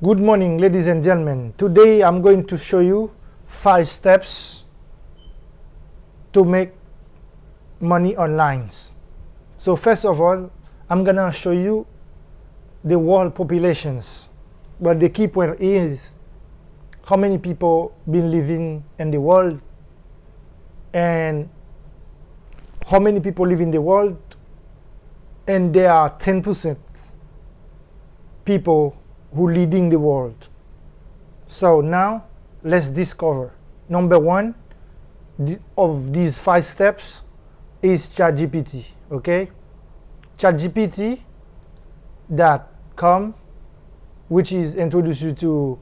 Good morning, ladies and gentlemen. Today I'm going to show you 5 steps to make money online. So first of all, I'm gonna show you the world populations. But the key point is how many people been living in the world and how many people live in the world, and there are 10% people who leading the world. So now let's discover. Number one of these 5 steps is ChatGPT. Okay, ChatGPT.com, which is introduce you to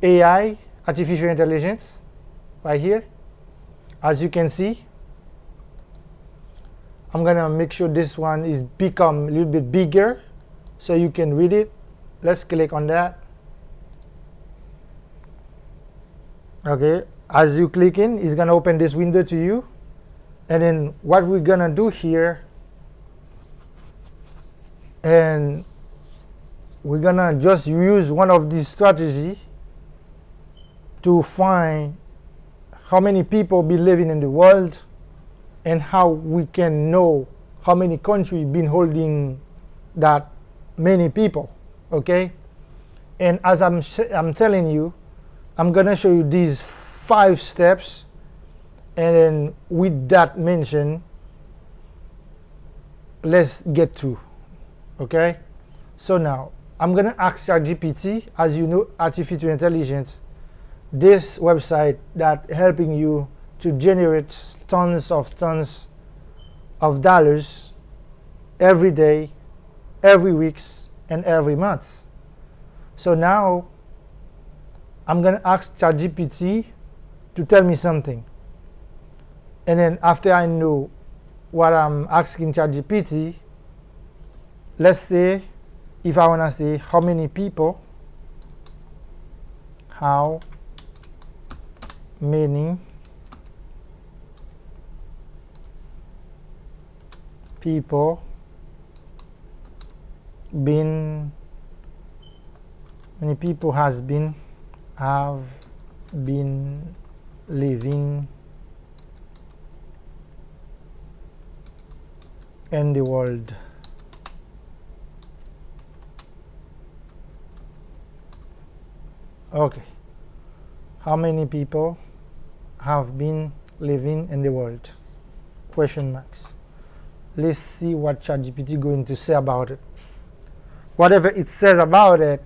AI, artificial intelligence, right here. As you can see, I'm gonna make sure this one is become a little bit bigger so you can read it. Let's click on that. Okay, as you click in, it's gonna open this window to you. And then what we're gonna do here, and we're gonna just use one of these strategies to find how many people be living in the world and how we can know how many countries been holding that many people. Okay, and as I'm telling you, I'm gonna show you these 5 steps, and then with that mention, let's get to. Okay, so now I'm gonna ask ChatGPT. As you know, artificial intelligence, this website that helping you to generate tons of dollars every day, every week, and every month. So now I'm gonna ask ChatGPT to tell me something, and then after I know what I'm asking ChatGPT, let's say if I wanna say how many people have been living in the world. Okay, how many people have been living in the world? Question marks. Let's see what ChatGPT going to say about it. Whatever it says about it,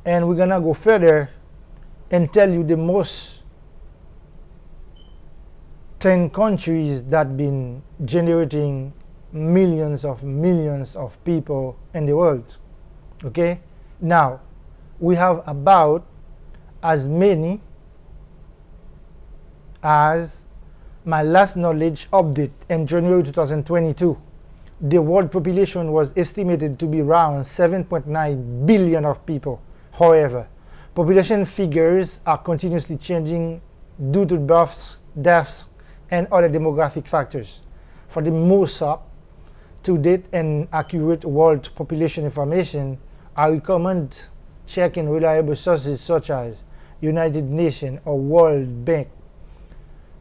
and we're gonna go further and tell you the most 10 countries that been generating millions of people in the world. Okay, now we have about as many as my last knowledge update in January 2022. The world population was estimated to be around 7.9 billion of people. However, population figures are continuously changing due to births, deaths, and other demographic factors. For the most up-to-date and accurate world population information, I recommend checking reliable sources such as United Nations or World Bank,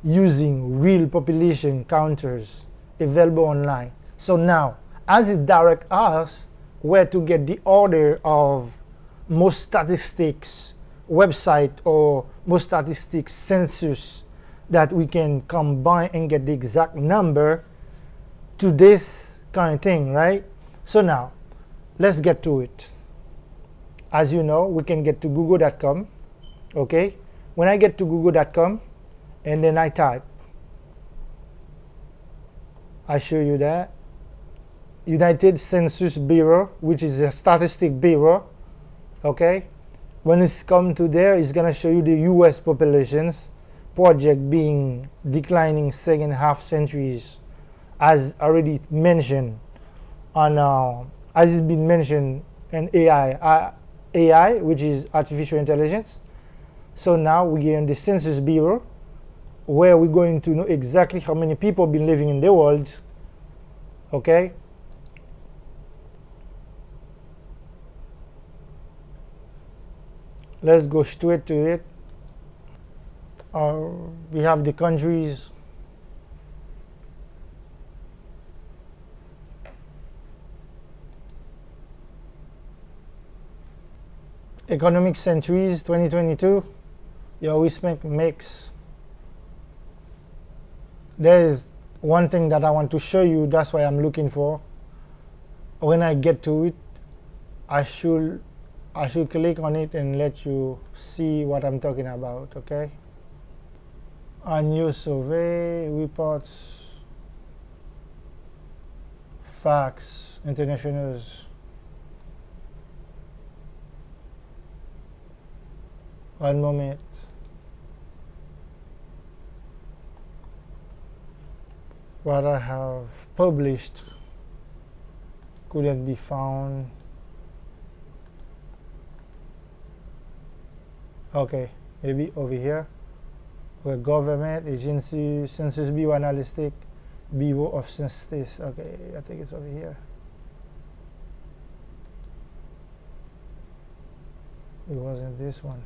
using real population counters available online. So now, as it directs us where to get the order of most statistics website or most statistics census that we can combine and get the exact number to this kind of thing, right? So now, let's get to it. As you know, we can get to google.com. Okay, when I get to google.com and then I type, I show you that United Census Bureau, which is a statistic bureau. Okay, when it's come to there, it's gonna show you the US populations project being declining second half centuries, as already mentioned on as it's been mentioned in AI, which is artificial intelligence. So now we get in the Census Bureau, where we're going to know exactly how many people been living in the world. Okay, Let's go straight to it. We have the countries. Economic centuries 2022. You always make mix. There is one thing that I want to show you. That's why I'm looking for. When I get to it, I should click on it and let you see what I'm talking about. Okay. A new survey, reports, facts, internationals. One moment. What I have published couldn't be found. Okay, maybe over here. Where government agency, Census Bureau Analytic, Bureau of Census. Okay, I think it's over here. It wasn't this one.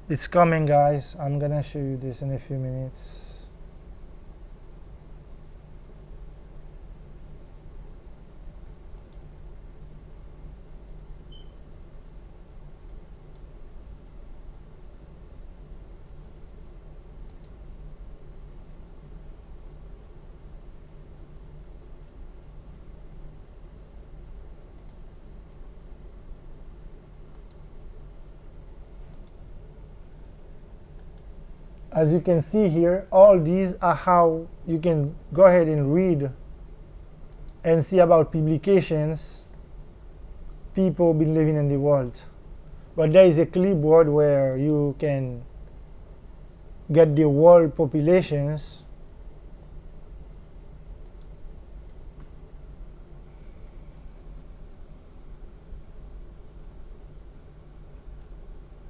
It's coming, guys. I'm gonna show you this in a few minutes. As you can see here, all these are how you can go ahead and read and see about publications people been living in the world. But there is a clipboard where you can get the world populations.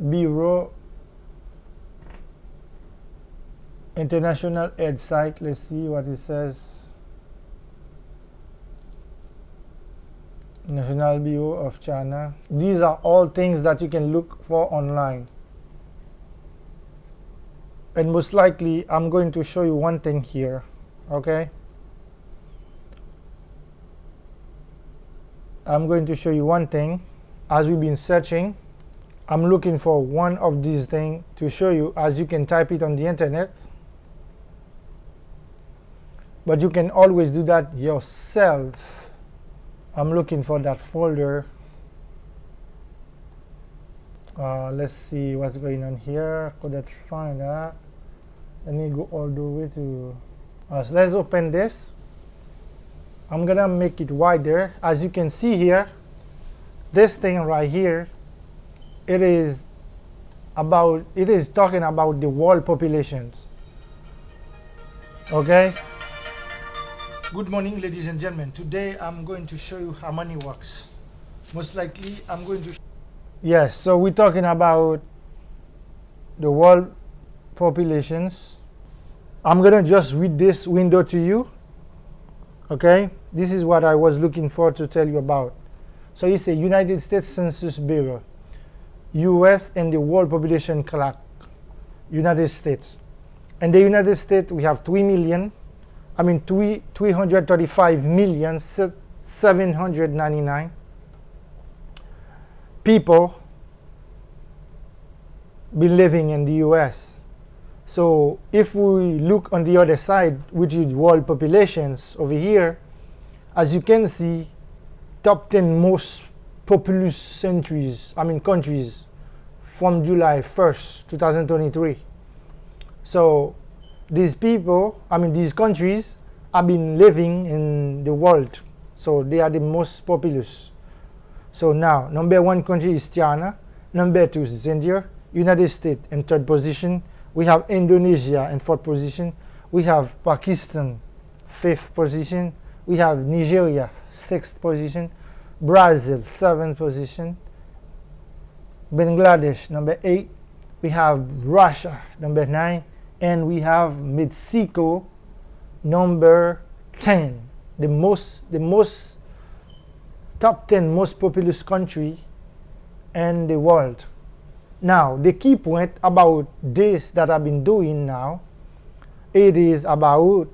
Bureau International Ed site. Let's see what it says. National Bureau of China. These are all things that you can look for online. And most likely, I'm going to show you one thing here. Okay? I'm going to show you one thing. As we've been searching, I'm looking for one of these things to show you, as you can type it on the internet. But you can always do that yourself. I'm looking for that folder. Let's see what's going on here. Couldn't find that. Let me go all the way to. So let's open this. I'm gonna make it wider. As you can see here, this thing right here, it is talking about the world populations. Okay. Good morning, ladies and gentlemen. Today I'm going to show you how money works. Most likely I'm going to. Yes, so we're talking about the world populations. I'm gonna just read this window to you. Okay, this is what I was looking for to tell you about. So it's a United States Census Bureau, US and the world population clock, United States. And the United States, we have 335,799 people be living in the US. So if we look on the other side, which is world populations over here, as you can see, top 10 most populous countries from July 1st, 2023. So these people, these countries have been living in the world. So they are the most populous. So now, number one country is China, number two is India, United States in third position. We have Indonesia in fourth position. We have Pakistan, fifth position. We have Nigeria, sixth position. Brazil, seventh position. Bangladesh, number 8. We have Russia, number 9. And we have Mexico, number 10. The top 10 most populous country and the world. Now, the key point about this that I've been doing now, it is about,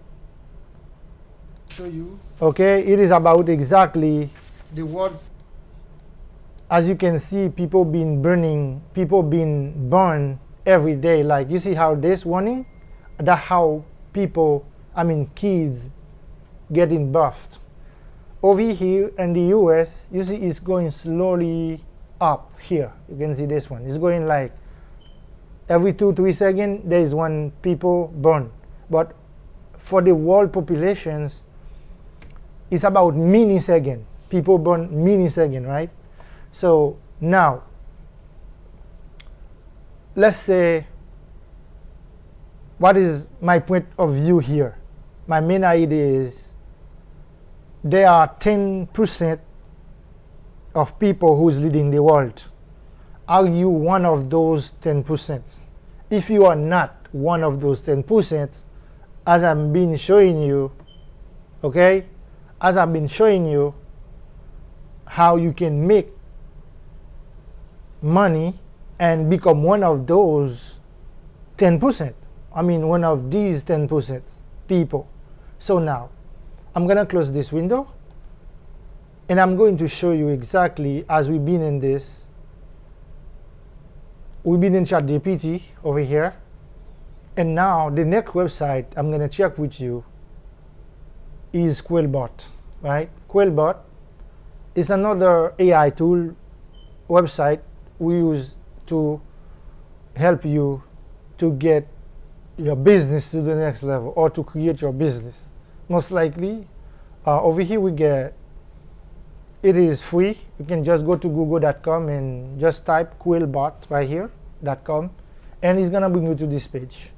show you, okay, it is about exactly the world. As you can see, people being burned every day. Like, you see how this warning, that's how people, kids getting buffed. Over here in the US, you see it's going slowly up here. You can see this one. It's going like every 2-3 seconds there is one people born. But for the world populations, it's about millisecond. People born millisecond, right? So now, let's say, what is my point of view here? My main idea is there are 10% of people who's leading the world. Are you one of those 10%? If you are not one of those 10%, as I've been showing you, okay, as I've been showing you how you can make money and become one of those 10%. One of these 10% people. So now, I'm going to close this window and I'm going to show you exactly, as we've been in this, we've been in ChatGPT over here, and now the next website I'm going to check with you is Quillbot, right? Quillbot is another AI tool website we use to help you to get your business to the next level or to create your business. Most likely, over here we get, it is free. You can just go to google.com and just type Quillbot right here, .com, and it's gonna bring you to this page.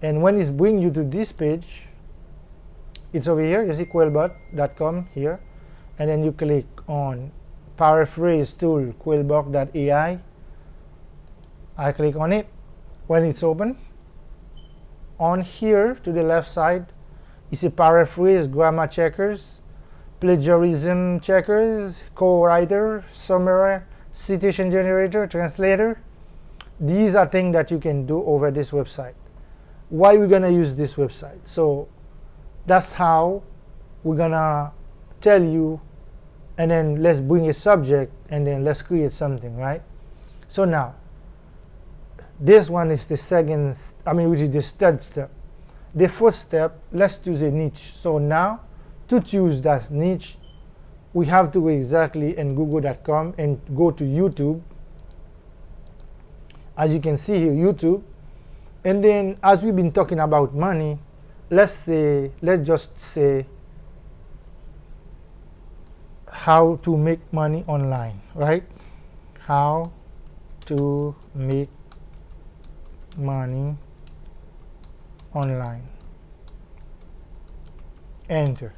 And when it's bring you to this page, it's over here. You see Quillbot.com here, and then you click on paraphrase tool Quillbot.ai. I click on it. When it's open, on here to the left side, you see paraphrase, grammar checkers, plagiarism checkers, co-writer, summary, citation generator, translator. These are things that you can do over this website. Why we're gonna use this website? So that's how we're gonna tell you, and then let's bring a subject and then let's create something, right? So now, this one is the second, which is the third step. The first step, let's choose a niche. So now, to choose that niche, we have to go exactly in google.com and go to YouTube. As you can see here, YouTube. And then, as we've been talking about money, let's just say how to make money online, right? How to make money online. Enter.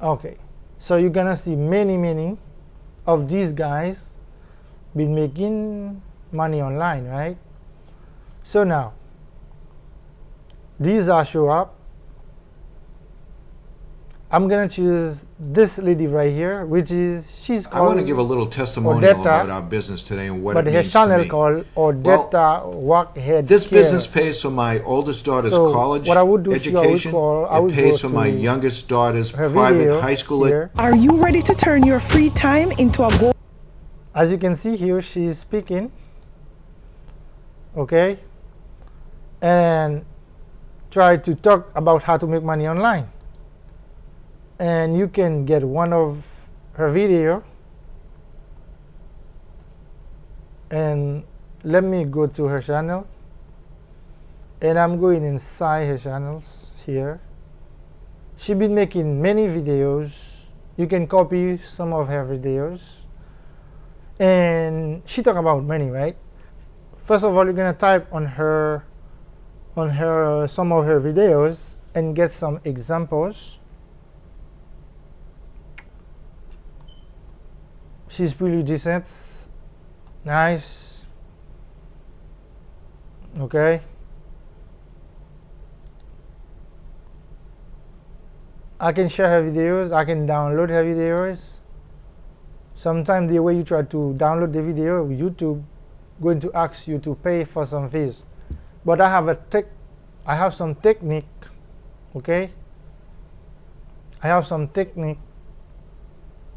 Okay, so you're gonna see many of these guys been making money online, right? So now these are show up. I'm gonna choose this lady right here, which is, she's called, I want to give a little testimonial Odetta, about our business today and what it but her means to channel me. called Odetta Workhead This Care. business pays for my oldest daughter's So college what I would do, education. it pays for my youngest daughter's her private high school here. Are you ready to turn your free time into a goal? As you can see here, she's speaking, okay, and try to talk about how to make money online. And you can get one of her video, and let me go to her channel, and I'm going inside her channels here. She's been making many videos. You can copy some of her videos, and she talk about money, right? First of all, you're gonna type on her some of her videos and get some examples. She's pretty decent, nice, okay. I can share her videos, I can download her videos. Sometimes the way you try to download the video, YouTube going to ask you to pay for some fees. But I have some technique, okay? I have some technique.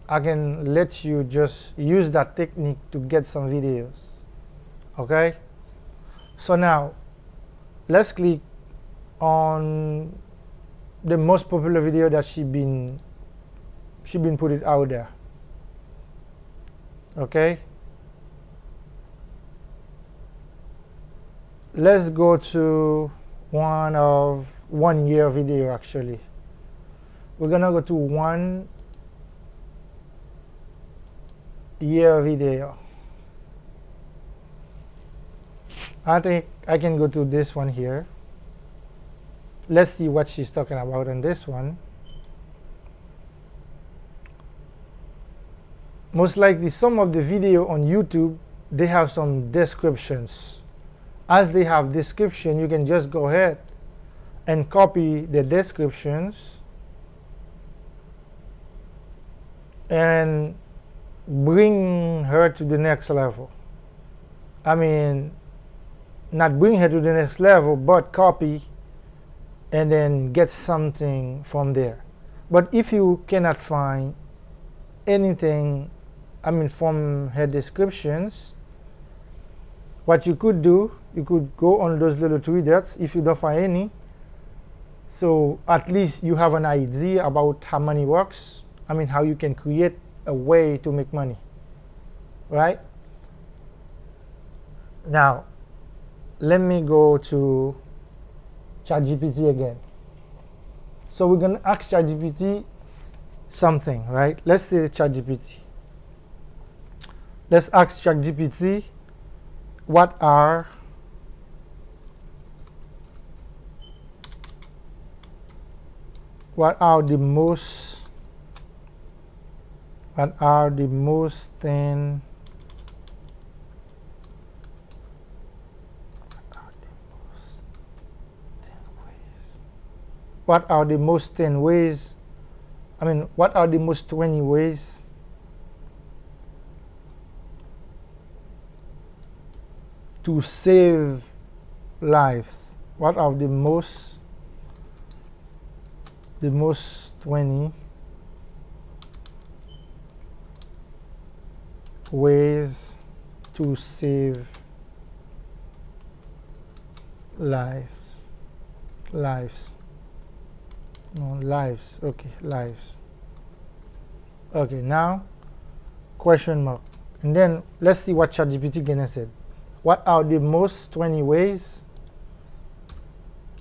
I can let you just use that technique to get some videos, okay? So now, let's click on the most popular video that she been put it out there, okay? Let's go to 1 year video. Actually, we're gonna go to 1 year video. I think I can go to this one here. Let's see what she's talking about on this one. Most likely some of the video on YouTube, they have some descriptions. As they have description, you can just go ahead and copy the descriptions and bring her to the next level. I mean, not bring her to the next level, but copy and then get something from there. But if you cannot find anything, I mean, from her descriptions, what you could do, you could go on those little 3 dots if you don't find any. So at least you have an idea about how money works. I mean, how you can create a way to make money, right? Now, let me go to ChatGPT again. So we're gonna ask ChatGPT something, right? Let's say ChatGPT. Let's ask ChatGPT, what are the most 10 what are the most 10 ways, I mean, what are the most 20 ways to save lives? What are the most 20 ways to save lives? Okay, lives. Okay, now question mark, and then let's see what ChatGPT gonna say. What are the most 20 ways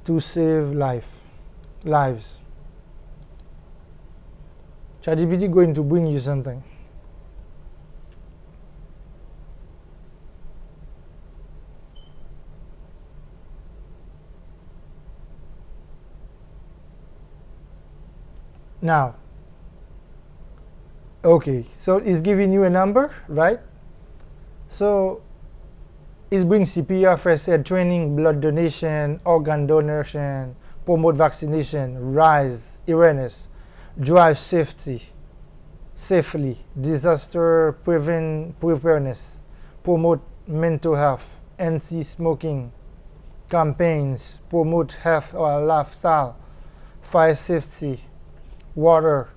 to save lives? ChatGPT going to bring you something. Now, okay, so it's giving you a number, right? So it's bring CPR, first aid training, blood donation, organ donation, promote vaccination, rise awareness, drive safely, disaster preparedness, promote mental health, anti-smoking campaigns, promote health or lifestyle, fire safety, water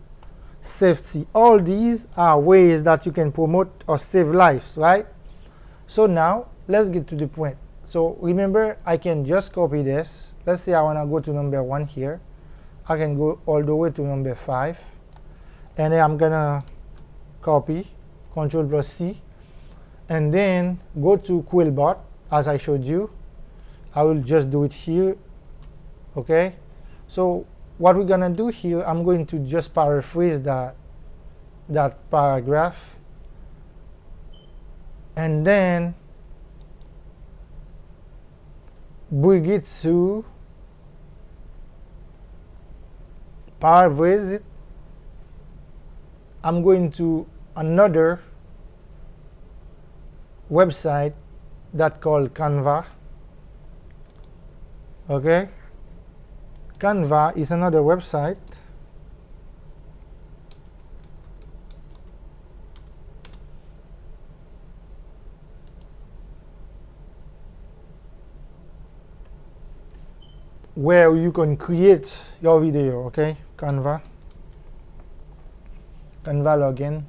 safety. All these are ways that you can promote or save lives, right? So now let's get to the point. So remember, I can just copy this. Let's say I want to go to number 1 here. I can go all the way to number 5, and then I'm gonna copy, Ctrl+C, and then go to Quillbot as I showed you. I will just do it here. Okay, so what we're gonna do here, I'm going to just paraphrase that paragraph, and then bring it to paraphrase it. I'm going to another website that called Canva. Okay, Canva is another website where you can create your video. Okay, Canva login,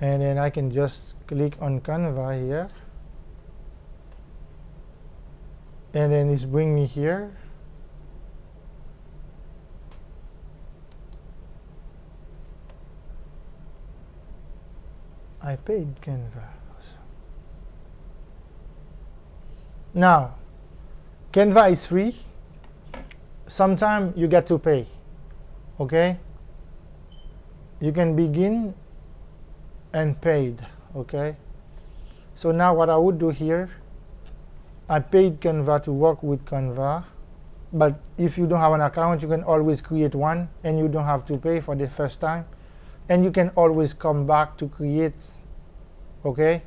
and then I can just click on Canva here, and then it's bring me here. I paid Canva. Now, Canva is free. Sometimes you get to pay. Okay? You can begin and paid. Okay? So now what I would do here, I paid Canva to work with Canva. But if you don't have an account, you can always create one and you don't have to pay for the first time. And you can always come back to create. Okay?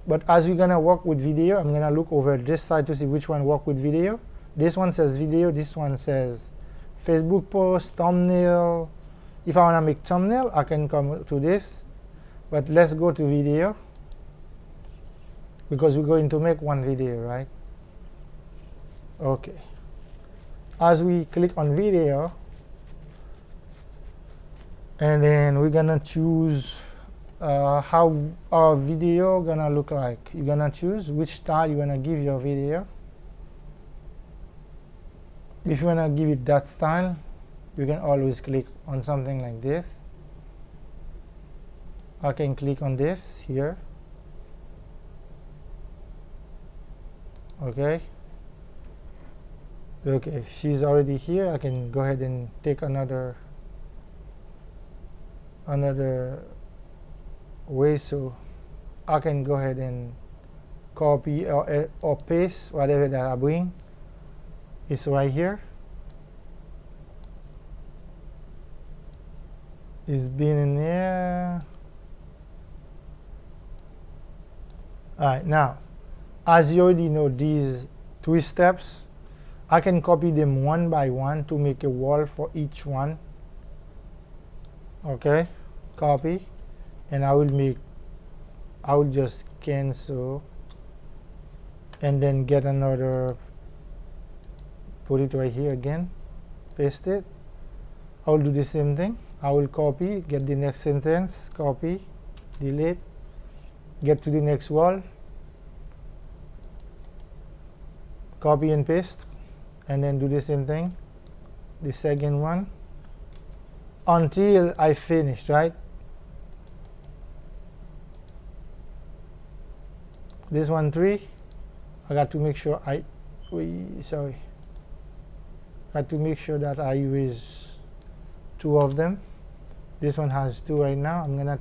But as we're gonna work with video, I'm gonna look over this side to see which one work with video. This one says video, this one says Facebook post, thumbnail. If I wanna make thumbnail, I can come to this. But let's go to video, because we're going to make one video, right? Okay. As we click on video, and then we're gonna choose how our video gonna look like. You're gonna choose which style you wanna give your video. If you wanna give it that style, you can always click on something like this. I can click on this here. Okay. Okay, she's already here. I can go ahead and take another way, so I can go ahead and copy or paste whatever that I bring. It's right here. It's been in there. Alright, now as you already know these 3 steps, I can copy them one by one to make a wall for each one. Okay, copy, and I will just cancel and then get another, put it right here again, paste it. I will do the same thing. I will copy, get the next sentence, copy, delete, get to the next wall, copy and paste, and then do the same thing, the second one, until I finish, right? This one 3, I got to make sure I got to make sure that I erase 2 of them. This one has 2 right now. I'm gonna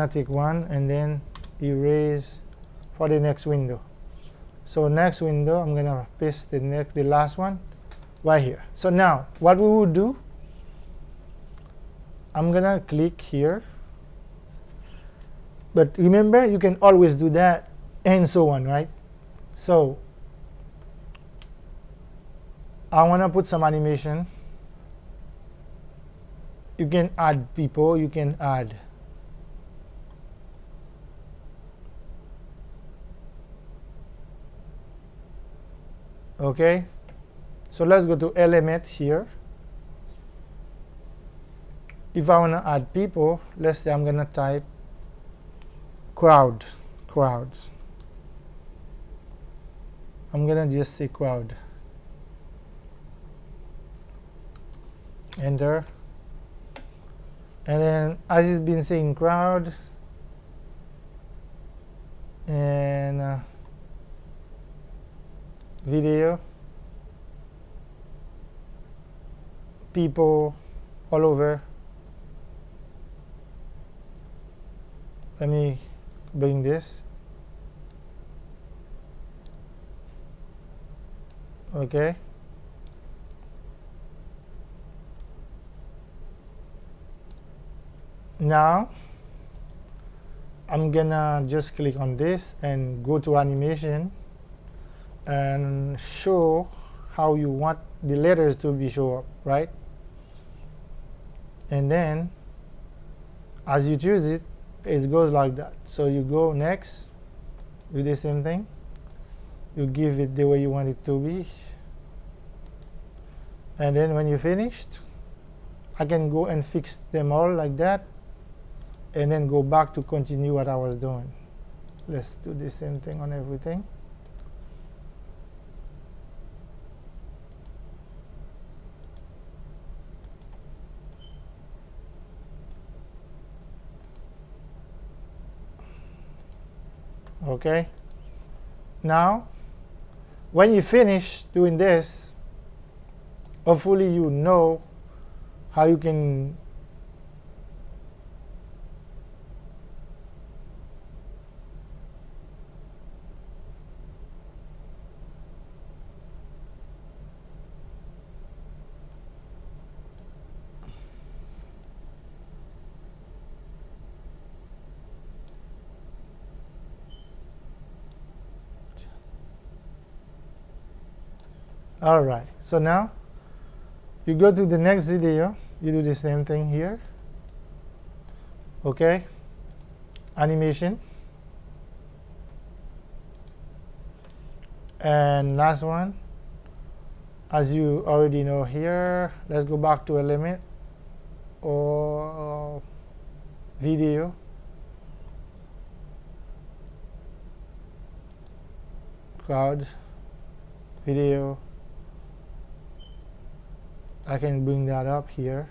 take one and then erase for the next window. So next window, I'm gonna paste the last one right here. So now what we will do, I'm gonna click here, but remember you can always do that and so on, right? So I wanna put some animation. You can add people, you can add okay, so let's go to element here. If I want to add people, let's say I'm going to type crowds. I'm going to just say crowd, enter, and then as it's been saying crowd, and video, people all over. Let me bring this. Okay. Now I'm gonna just click on this and go to animation and show how you want the letters to be show up, right? And then as you choose it, it goes like that. So you go next, do the same thing. You give it the way you want it to be, and then when you're finished, I can go and fix them all like that, and then go back to continue what I was doing. Let's do the same thing on everything. Okay, now when you finish doing this, hopefully you know how you can Alright, so now you go to the next video, you do the same thing here. Okay, animation, and last one, as you already know here, let's go back to element or video, crowd, video. I can bring that up here.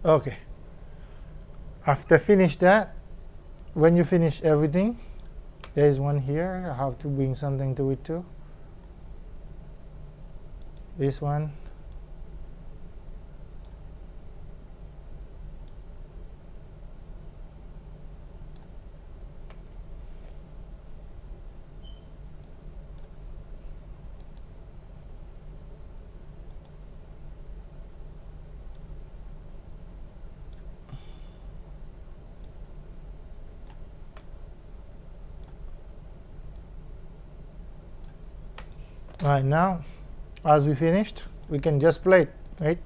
Okay, after finish that, when you finish everything, there is one here. I have to bring something to it too. This one. Right now, as we finished, we can just play it, right?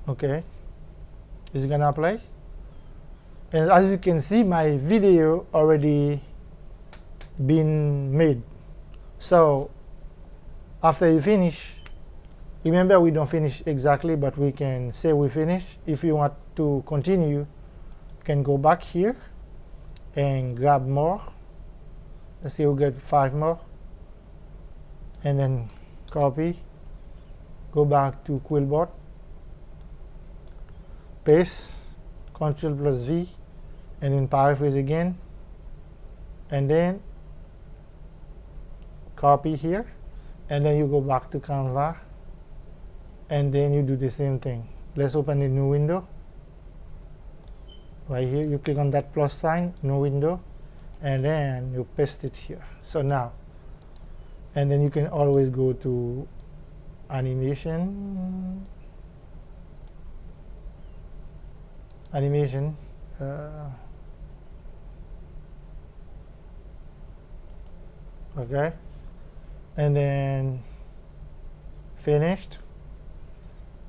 Okay, it's gonna play, and as you can see, my video already been made. So after you finish, remember we don't finish exactly, but we can say we finish. If you want to continue, you can go back here and grab more. Let's see, we'll get 5 more, and then copy, go back to Quillbot, paste, Ctrl plus V, and then paraphrase again, and then copy here, and then you go back to Canva, and then you do the same thing. Let's open a new window. Right here, you click on that plus sign, new window, and then you paste it here. So now, and then you can always go to animation, okay, and then finished,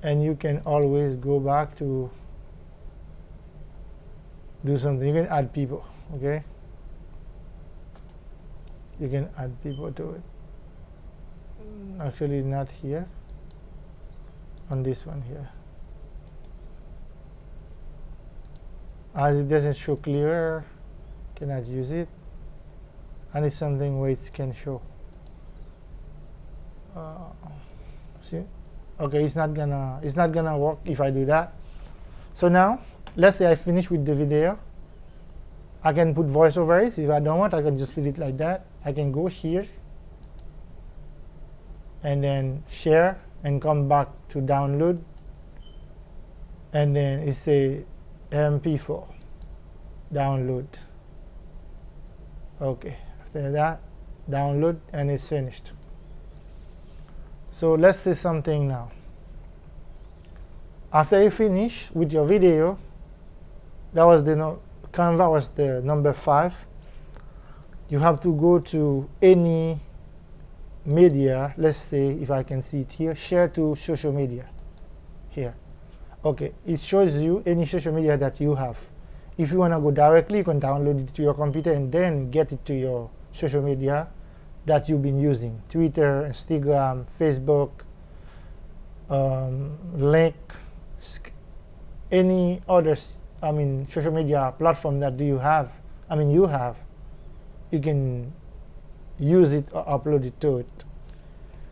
and you can always go back to do something. You can add people, okay? You can add people to it. Actually not here, on this one here. As it doesn't show clear, cannot use it. I need something where it can show. See, okay, it's not gonna work if I do that. So now, let's say I finish with the video. I can put voice over it. If I don't want, I can just leave it like that. I can go here and then share and come back to download, and then it's a MP4 download. Okay, after that, download, and it's finished. So let's say something now. After you finish with your video, that was the Canva was the number 5. You have to go to any media, let's say if I can see it here, share to social media here. Okay, it shows you any social media that you have. If you want to go directly, you can download it to your computer and then get it to your social media that you've been using: Twitter, Instagram, Facebook, Link, any other social media platform that you have. You can use it or upload it to it.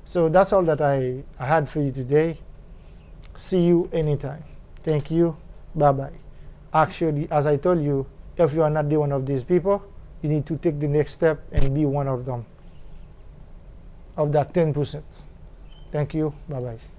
So that's all that I had for you today. See you anytime. Thank you. Bye bye. Actually, as I told you, if you are not one of these people, you need to take the next step and be one of them, of that 10%. Thank you. Bye bye.